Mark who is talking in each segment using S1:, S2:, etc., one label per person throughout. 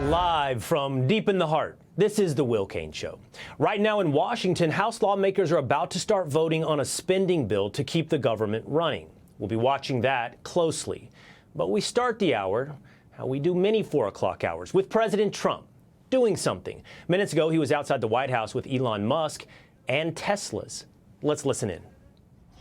S1: Live from deep in the heart, this is The Will Cain Show. Right now in Washington, House lawmakers are about to start voting on a spending bill to keep the government running. We'll be watching that closely. But we start the hour, how we do many 4 o'clock hours, with President Trump doing something. Minutes ago, he was outside the White House with Elon Musk and Teslas. Let's listen in.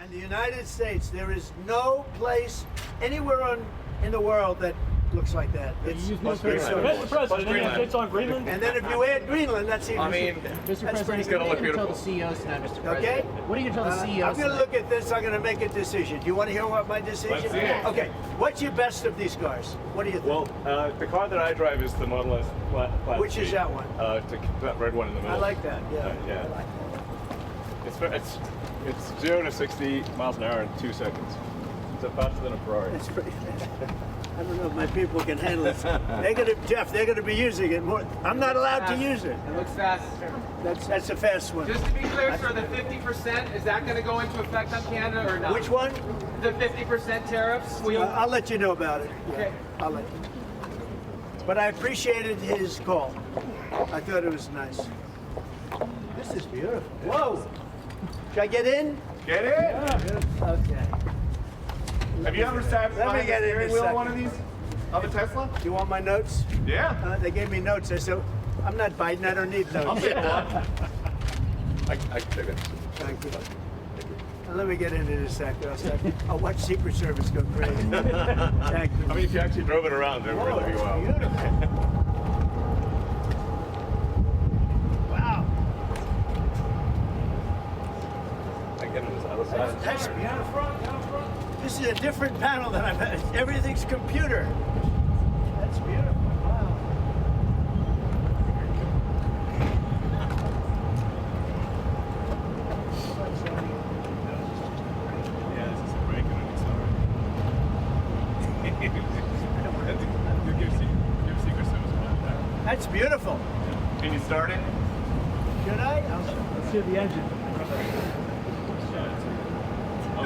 S2: In the United States, there is no place anywhere in the world that looks like that.
S3: Mr. President, it's on Greenland.
S2: And then if you add Greenland, that's even.
S4: I mean,
S3: Mr. President,
S4: it's going to look beautiful.
S3: Tell the CEOs tonight, Mr. President.
S2: Okay.
S3: What are you going to tell the CEOs?
S2: I'm going to look at this. I'm going to make a decision. Do you want to hear what my decision?
S4: Let's see it.
S2: Okay. What's your best of these cars? What do you think?
S4: Well, the car that I drive is the Model S Plaid.
S2: Which is that one?
S4: That red one in the middle.
S2: I like that. Yeah.
S4: Yeah.
S2: I like that.
S4: It's 0 to 60 miles an hour in 2 seconds. It's faster than a Ferrari.
S2: It's pretty fast. I don't know if my people can handle it. Jeff, they're going to be using it more. I'm not allowed to use it.
S5: It looks fast.
S2: That's a fast one.
S5: Just to be clear, sir, the 50%, is that going to go into effect on Canada or not?
S2: Which one?
S5: The 50% tariffs?
S2: I'll let you know about it. Yeah,
S5: Okay.
S2: I'll let you know. But I appreciated his call. I thought it was nice. This is beautiful. Whoa! Should I get in?
S4: Get in!
S2: Yeah. Okay.
S4: Have you ever sat
S2: Let me
S4: behind the
S2: get in
S4: steering
S2: a
S4: wheel of
S2: second.
S4: one of these? Of a Tesla?
S2: You want my notes?
S4: Yeah.
S2: They gave me notes. I said, I'm not Biden. I don't need notes.
S4: I'll take one. I can take it.
S2: Thank you. Let me get into this sector. I'll watch Secret Service go crazy. Thank you.
S4: I mean, if you actually drove it around, it would really be wow.
S2: Beautiful. Wow.
S4: I get on this other side.
S2: That's beautiful. This is a different panel than I've had. Everything's computer. That's beautiful. Wow.
S4: Yeah, this is a break and an accelerator. Give Secret Service one back.
S2: That's beautiful.
S4: Can you start it?
S2: Should I?
S3: Let's hear the engine. You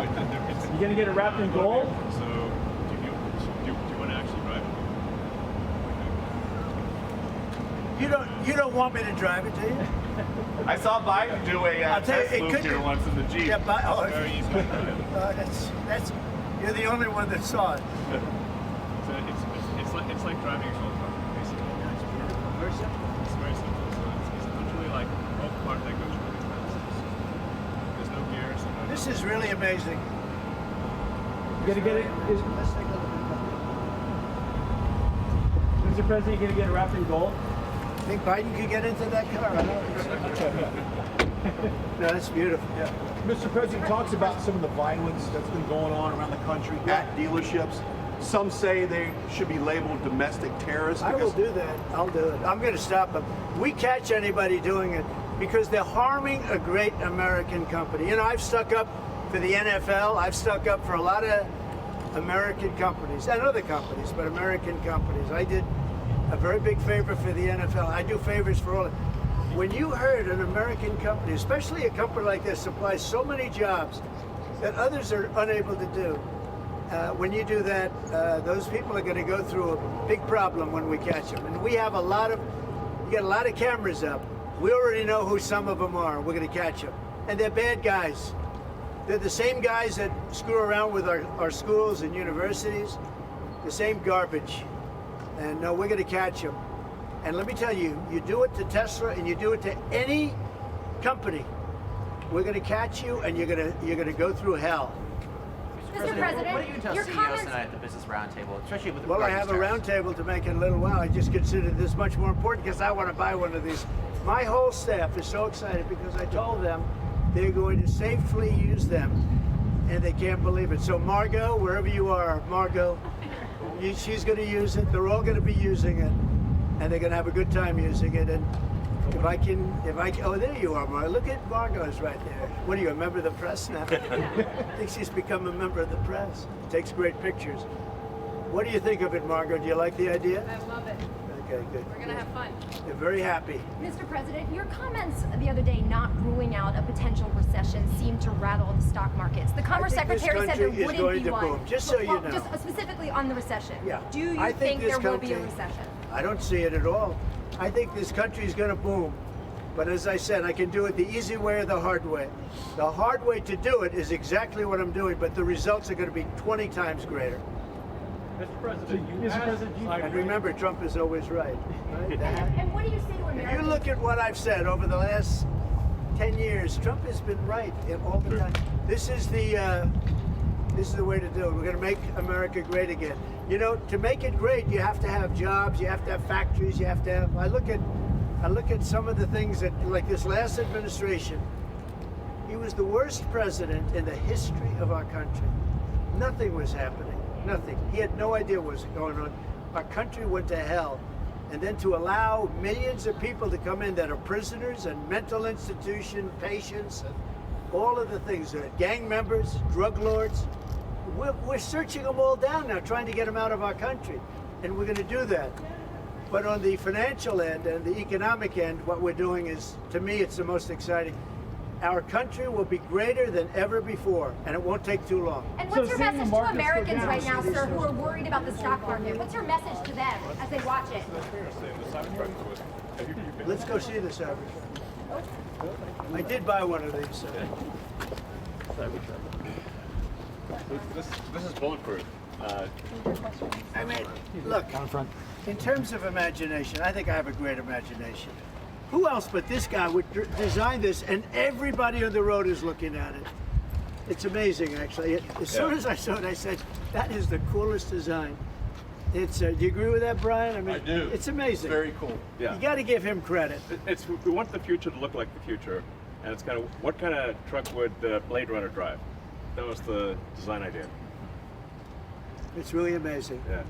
S3: going to get it wrapped in gold?
S4: So, do you want to actually drive it?
S2: You don't want me to drive it, do you?
S4: I saw Biden do a
S2: I'll tell you,
S4: test
S2: it
S4: loop
S2: could
S4: here
S2: be-
S4: once in the Jeep.
S2: Yeah, but
S4: Very easy to drive.
S2: that's you're the only one that saw it.
S4: So it's like driving a golf cart, basically.
S2: Very simple.
S4: It's very simple. So it's literally like a golf cart that goes really fast. There's no gears. And no
S2: This is really amazing.
S3: You going to get it?
S2: Let's take a look.
S3: Mr. President, you going to get it wrapped in gold?
S2: Think Biden could get into that car? I don't know. No, that's beautiful. Yeah.
S6: Mr. President talks about some of the violence that's been going on around the country at dealerships. Some say they should be labeled domestic terrorists.
S2: I will do that. I'll do it. I'm going to stop them. We catch anybody doing it because they're harming a great American company. You know, I've stuck up for the NFL. I've stuck up for a lot of American companies and other companies, but American companies. I did a very big favor for the NFL. I do favors for all. When you heard an American company, especially a company like this, supplies so many jobs that others are unable to do, when you do that, those people are going to go through a big problem when we catch them. And we have you got a lot of cameras up. We already know who some of them are. We're going to catch them. And they're bad guys. They're the same guys that screw around with our schools and universities, the same garbage. And no, we're going to catch them. And let me tell you, you do it to Tesla and you do it to any company, we're going to catch you and you're going to go through hell.
S7: Mr. President,
S8: what do you tell
S7: your
S8: CEOs
S7: comments
S8: tonight at the Business Roundtable, especially with the
S2: Well, I have a roundtable to make in a little while. I just consider this much more important because I want to buy one of these. My whole staff is so excited because I told them they're going to safely use them, and they can't believe it. So Margot, wherever you are, Margot, she's going to use it. They're all going to be using it, and they're going to have a good time using it. And if I can, oh, there you are, Margot. Look at Margot's right there. What are you, a member of the press now? I think she's become a member of the press. Takes great pictures. What do you think of it, Margot? Do you like the idea?
S7: I love it.
S2: Okay, good.
S7: We're going to have fun.
S2: They're very happy.
S7: Mr. President, your comments the other day not ruling out a potential recession seemed to rattle the stock markets. The Commerce
S2: I think this
S7: Secretary said there
S2: country is
S7: wouldn't
S2: going
S7: be
S2: to
S7: one.
S2: boom, just so you know.
S7: Just specifically on the recession.
S2: Yeah.
S7: Do you
S2: I
S7: think
S2: this
S7: there will be a
S2: country-
S7: recession?
S2: I don't see it at all. I think this country is going to boom. But as I said, I can do it the easy way or the hard way. The hard way to do it is exactly what I'm doing, but the results are going to be 20 times greater.
S3: Mr. President,
S2: And remember, Trump is always right.
S7: And what do you say to
S2: If
S7: Americans?
S2: you look at what I've said over the last 10 years, Trump has been right all the time. This is the way to do it. We're going to make America great again. You know, to make it great, you have to have jobs, you have to have factories, you have to have. I look at some of the things that, like this last administration, he was the worst president in the history of our country. Nothing was happening. Nothing. He had no idea what was going on. Our country went to hell. And then to allow millions of people to come in that are prisoners and mental institution patients and all of the things, gang members, drug lords, we're searching them all down now, trying to get them out of our country. And we're going to do that. But on the financial end and the economic end, what we're doing is, to me, it's the most exciting. Our country will be greater than ever before, and it won't take too long.
S7: And what's your message to Americans right now, sir, who are worried about the stock market? What's your message to them as they watch it?
S2: Let's go see the Cybertruck. I did buy one of these.
S4: This is bulletproof.
S2: I mean, look, in terms of imagination, I think I have a great imagination. Who else but this guy would design this, and everybody on the road is looking at it? It's amazing, actually. As soon as I saw it, I said, that is the coolest design. It's. Do you agree with that, Brian? I mean,
S4: I do.
S2: It's amazing.
S4: It's very cool. Yeah.
S2: You got to give him credit.
S4: We want the future to look like the future, and it's kind of what kind of truck would Blade Runner drive? That was the design idea.
S2: It's really amazing.
S4: Yeah.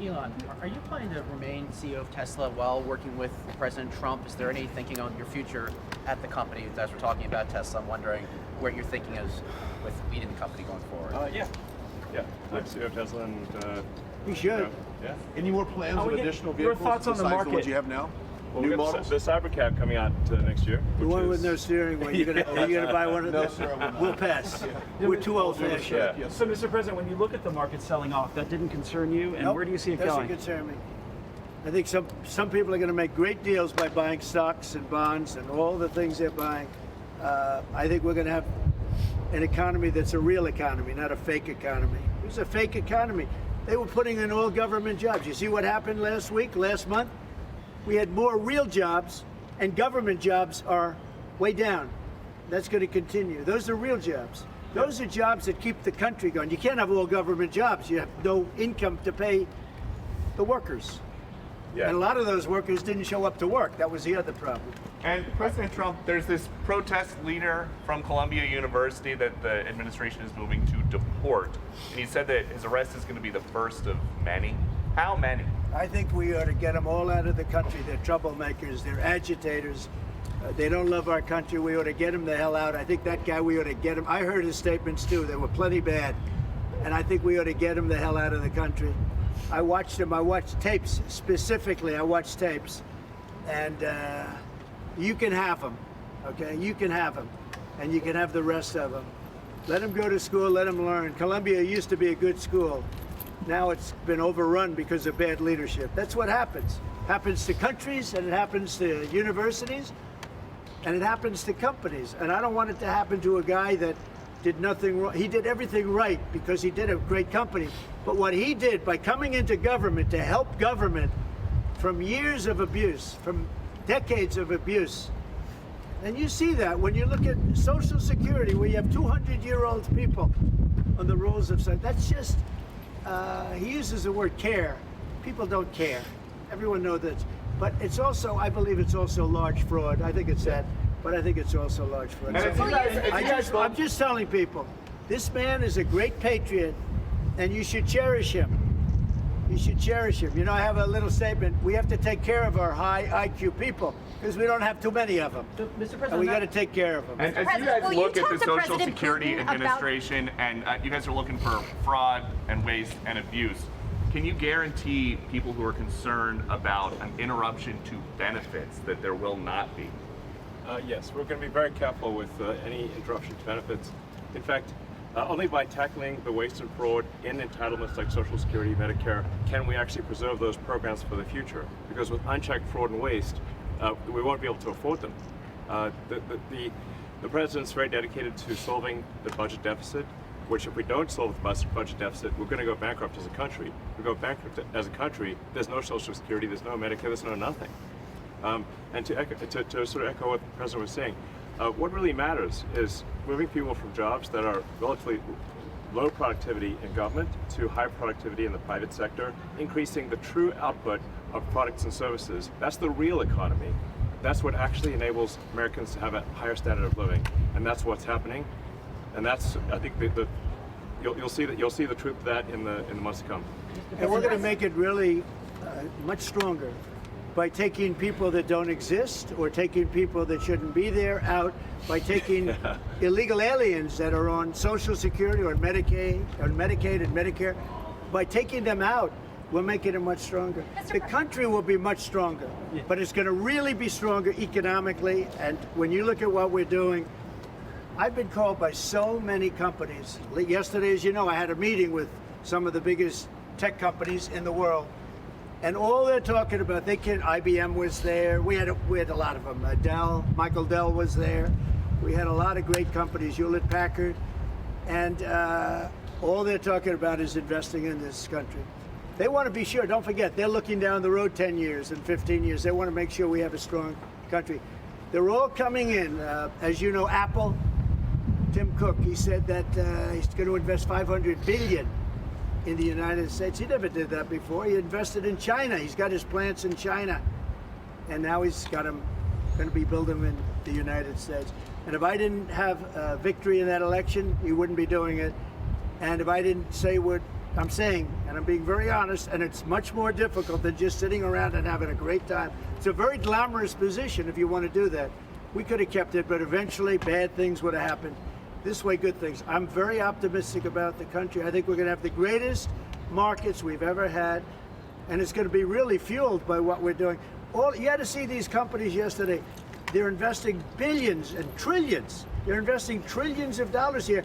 S8: Elon, are you planning to remain CEO of Tesla while working with President Trump? Is there any thinking on your future at the company? As we're talking about Tesla, I'm wondering where your thinking is with leading the company going forward.
S4: Yeah. I'm CEO of Tesla, and
S2: You should.
S4: yeah.
S6: Any more plans of
S3: we get
S6: additional
S3: your
S6: vehicles
S3: thoughts on the
S6: besides the
S3: market?
S6: ones you have now?
S4: Well,
S6: New
S4: we got
S6: models?
S4: the Cybercab coming out next year.
S2: The
S4: which
S2: one with
S4: is-
S2: no steering wheel. Are you gonna buy one of
S6: No,
S2: those?
S6: sir, I will not.
S2: We'll pass. We're too old fashioned.
S4: Yeah.
S6: Yes.
S3: So, Mr. President, when you look at the market selling off, that didn't concern you, and
S2: Nope,
S3: where do you see it
S2: doesn't
S3: going?
S2: concern me. I think some people are going to make great deals by buying stocks and bonds and all the things they're buying. I think we're going to have an economy that's a real economy, not a fake economy. It was a fake economy. They were putting in all government jobs. You see what happened last month? We had more real jobs, and government jobs are way down. That's going to continue. Those are real jobs. Those are jobs that keep the country going. You can't have all government jobs. You have no income to pay the workers.
S4: Yeah.
S2: And a lot of those workers didn't show up to work. That was the other problem.
S9: And President Trump, there's this protest leader from Columbia University that the administration is moving to deport. And he said that his arrest is going to be the first of many. How many?
S2: I think we ought to get them all out of the country. They're troublemakers. They're agitators. They don't love our country. We ought to get them the hell out. I think that guy, we ought to get him. I heard his statements too. They were plenty bad. And I think we ought to get him the hell out of the country. I watched him. I watched tapes specifically. I watched tapes. And you can have them. Okay? You can have them. And you can have the rest of them. Let them go to school. Let them learn. Columbia used to be a good school. Now it's been overrun because of bad leadership. That's what happens. Happens to countries, and it happens to universities, and it happens to companies. And I don't want it to happen to a guy that did nothing wrong. He did everything right because he did a great company. But what he did by coming into government to help government from years of abuse, from decades of abuse, and you see that when you look at Social Security, where you have 200-year-old people on the rolls of Social. That's just. He uses the word care. People don't care. Everyone knows that. But it's also, I believe it's also large fraud. I think it's that. But I think it's also large fraud. So I'm just telling people, this man is a great patriot, and you should cherish him. You should cherish him. You know, I have a little statement. We have to take care of our high IQ people because we don't have too many of them.
S8: So, Mr. President,
S2: And we got to take care of them.
S9: And as you
S7: President,
S9: guys
S7: will you
S9: look at
S7: talk
S9: the
S7: to
S9: Social
S7: President
S9: Security
S7: Putin about-
S9: Administration and you guys are looking for fraud and waste and abuse, can you guarantee people who are concerned about an interruption to benefits that there will not be?
S4: Yes, we're going to be very careful with any interruption to benefits. In fact, Only by tackling the waste and fraud in entitlements like Social Security, Medicare, can we actually preserve those programs for the future. Because with unchecked fraud and waste, we won't be able to afford them. The president's very dedicated to solving the budget deficit, which if we don't solve the budget deficit, we're going to go bankrupt as a country. If we go bankrupt as a country, there's no Social Security, there's no Medicare, there's no nothing. And to sort of echo what the president was saying, what really matters is moving people from jobs that are relatively low productivity in government to high productivity in the private sector, increasing the true output of products and services. That's the real economy. That's what actually enables Americans to have a higher standard of living, and that's what's happening. And that's, I think, you'll see the truth of that in the months to come.
S2: And we're going to make it really much stronger by taking people that don't exist or taking people that shouldn't be there out, by taking illegal aliens that are on Social Security or Medicaid and Medicare. By taking them out, we're making it much stronger. The country will be much stronger, but it's going to really be stronger economically. And when you look at what we're doing, I've been called by so many companies. Yesterday, as you know, I had a meeting with some of the biggest tech companies in the world. And all they're talking about, IBM was there. We had a lot of them. Michael Dell was there. We had a lot of great companies, Hewlett Packard. And all they're talking about is investing in this country. They want to be sure, don't forget, they're looking down the road 10 years and 15 years. They want to make sure we have a strong country. They're all coming in. As you know, Apple, Tim Cook, he said that he's going to invest $500 billion in the United States. He never did that before. He invested in China. He's got his plants in China. And now he's got them, going to be building them in the United States. And if I didn't have victory in that election, he wouldn't be doing it. And if I didn't say what I'm saying, and I'm being very honest, and it's much more difficult than just sitting around and having a great time. It's a very glamorous position if you want to do that. We could have kept it, but eventually bad things would have happened. This way, good things. I'm very optimistic about the country. I think we're going to have the greatest markets we've ever had, and it's going to be really fueled by what we're doing. You had to see these companies yesterday. They're investing billions and trillions. They're investing trillions of dollars here.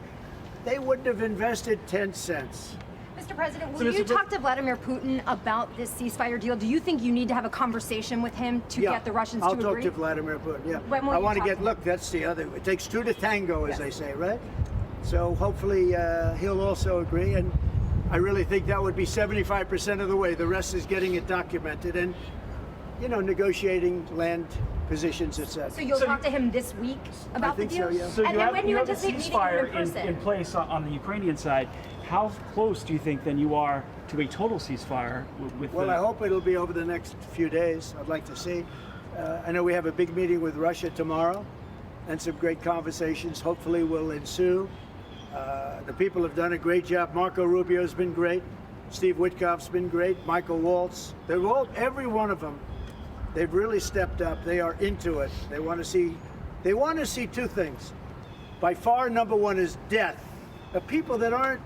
S2: They wouldn't have invested 10 cents.
S7: Mr. President, will you talk to Vladimir Putin about this ceasefire deal? Do you think you need to have a conversation with him to get the Russians to agree?
S2: I'll talk to Vladimir Putin, yeah.
S7: When will
S2: I
S7: you
S2: want to
S7: talk
S2: get,
S7: to him?
S2: look, that's the other, it takes two to tango, as they say, right? So hopefully he'll also agree, and I really think that would be 75% of the way. The rest is getting it documented and, you know, negotiating land positions, etc.
S7: So you'll talk to him this week about the deal?
S2: So, yeah.
S3: So
S7: And when do you
S3: have a
S7: anticipate meeting him
S3: ceasefire
S7: in person?
S3: in place on the Ukrainian side. How close do you think then you are to a total ceasefire with
S2: Well, I hope it'll be over the next few days. I'd like to see. I know we have a big meeting with Russia tomorrow, and some great conversations hopefully will ensue. The people have done a great job. Marco Rubio's been great. Steve Witkoff's been great. Michael Waltz. They're all, every one of them, they've really stepped up. They are into it. They want to see two things. By far, number one is death of people that aren't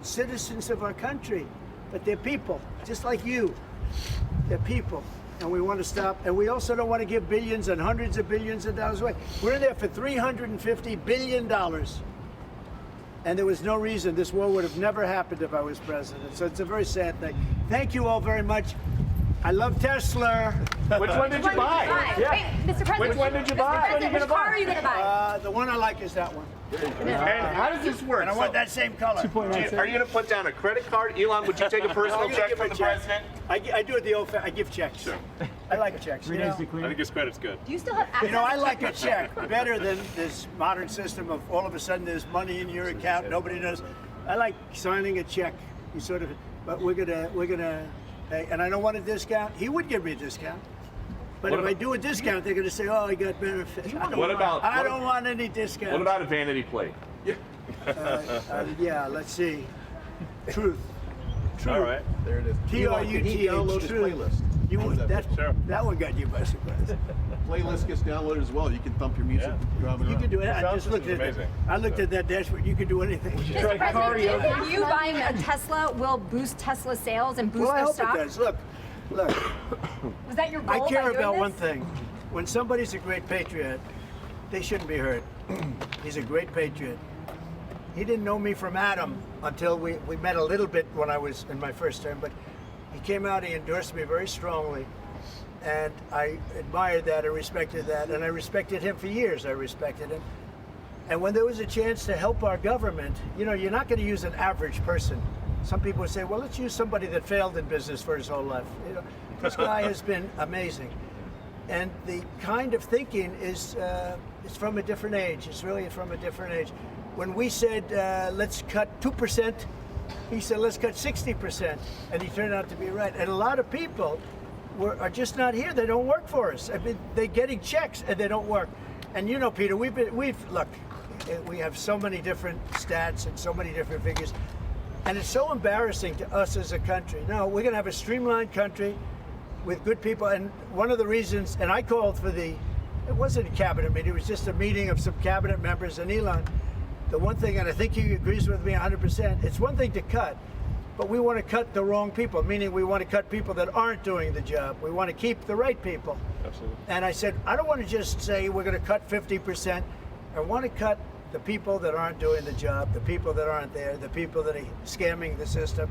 S2: citizens of our country, but they're people, just like you. They're people, and we want to stop. And we also don't want to give billions and hundreds of billions of dollars away. We're in there for $350 billion. And there was no reason this war would have never happened if I was president. So it's a very sad thing. Thank you all very much. I love Tesla.
S9: Which one did you buy?
S7: Yeah. Wait, Mr. President,
S9: Which one did you buy?
S7: Mr. President, which car are you going to buy?
S2: The one I like is that one.
S9: And how does this work?
S2: And I want that same color.
S9: Are you going to put down a credit card? Elon, would you take a personal check from the president?
S2: I do it the old I give checks.
S4: Sure.
S2: I like checks. You know?
S4: I think his credit's good.
S7: Do you still have access?
S2: You know, I like a check better than this modern system of all of a sudden there's money in your account, nobody knows. I like signing a check. You sort of, but we're gonna pay, and I don't want a discount. He would give me a discount. But if I do a discount, they're going to say, "Oh, he got benefits." I don't want any discount.
S9: What about a vanity plate?
S2: Yeah, let's see. Truth.
S4: All right.
S6: There it is.
S2: T-R-U-T-H.
S6: Download his playlist.
S2: That one got you by surprise.
S6: Playlist gets downloaded as well. You can thump your music driving
S2: You
S6: around.
S2: can do it. I
S4: Sound
S2: just looked
S4: system's
S2: at
S4: amazing.
S2: I looked at that dashboard. You can do anything.
S7: Mr. President, if you buying a Tesla will boost Tesla sales and boost
S2: Well, I
S7: their
S2: hope
S7: stock?
S2: it does. Look.
S7: Was that your goal
S2: I
S7: by
S2: care
S7: doing
S2: about
S7: this?
S2: one thing. When somebody's a great patriot, they shouldn't be hurt. He's a great patriot. he didn't know me from Adam until we met a little bit when I was in my first term, but he came out, he endorsed me very strongly, and I admired that, I respected that, and I respected him for years, I respected him. And when there was a chance to help our government, you know, you're not going to use an average person. Some people would say, well, let's use somebody that failed in business for his whole life. You know, this guy has been amazing. And the kind of thinking is it's from a different age. It's really from a different age. When we said, let's cut 2%, he said, let's cut 60%. And he turned out to be right. And a lot of people are just not here. They don't work for us. I mean, they're getting checks and they don't work. And you know, Peter, look, we have so many different stats and so many different figures. And it's so embarrassing to us as a country. No, we're going to have a streamlined country with good people. And one of the reasons, and I called for it wasn't a cabinet meeting, it was just a meeting of some cabinet members and Elon. The one thing, and I think he agrees with me 100%, it's one thing to cut, but we want to cut the wrong people, meaning we want to cut people that aren't doing the job. We want to keep the right people.
S4: Absolutely.
S2: And I said, I don't want to just say we're going to cut 50%. I want to cut the people that aren't doing the job, the people that aren't there, the people that are scamming the system.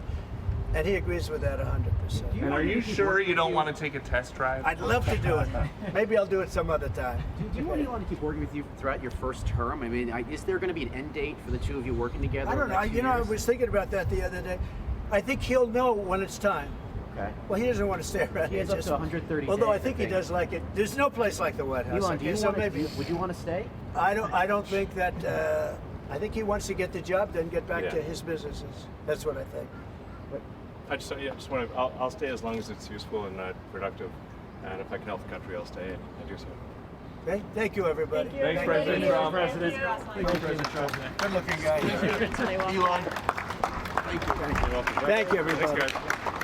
S2: And he agrees with that 100%.
S9: And are you sure you don't want to take a test drive?
S2: I'd love to do it. Maybe I'll do it some other time.
S8: Do you want Elon to keep working with you throughout your first term? I mean, is there going to be an end date for the two of you working together?
S2: I don't know. You know, I was thinking about that the other day. I think he'll know when it's time.
S8: Okay.
S2: Well, he doesn't want to stay around.
S8: He has up to 130
S2: Although
S8: days,
S2: I think he does like it. There's no place like the White House.
S8: Elon, do you
S2: so
S8: want
S2: maybe
S8: would you want to stay?
S2: I don't think that. I think he wants to get the job done, get back to his businesses. That's what I think.
S4: I just want to. I'll stay as long as it's useful and productive, and if I can help the country, I'll stay and do so.
S2: Okay. Thank you, everybody.
S3: Thanks, President Trump. President. Thank you, President Trump.
S2: Good-looking guy.
S6: Elon.
S2: Thank you, everybody.
S4: Thanks, guys.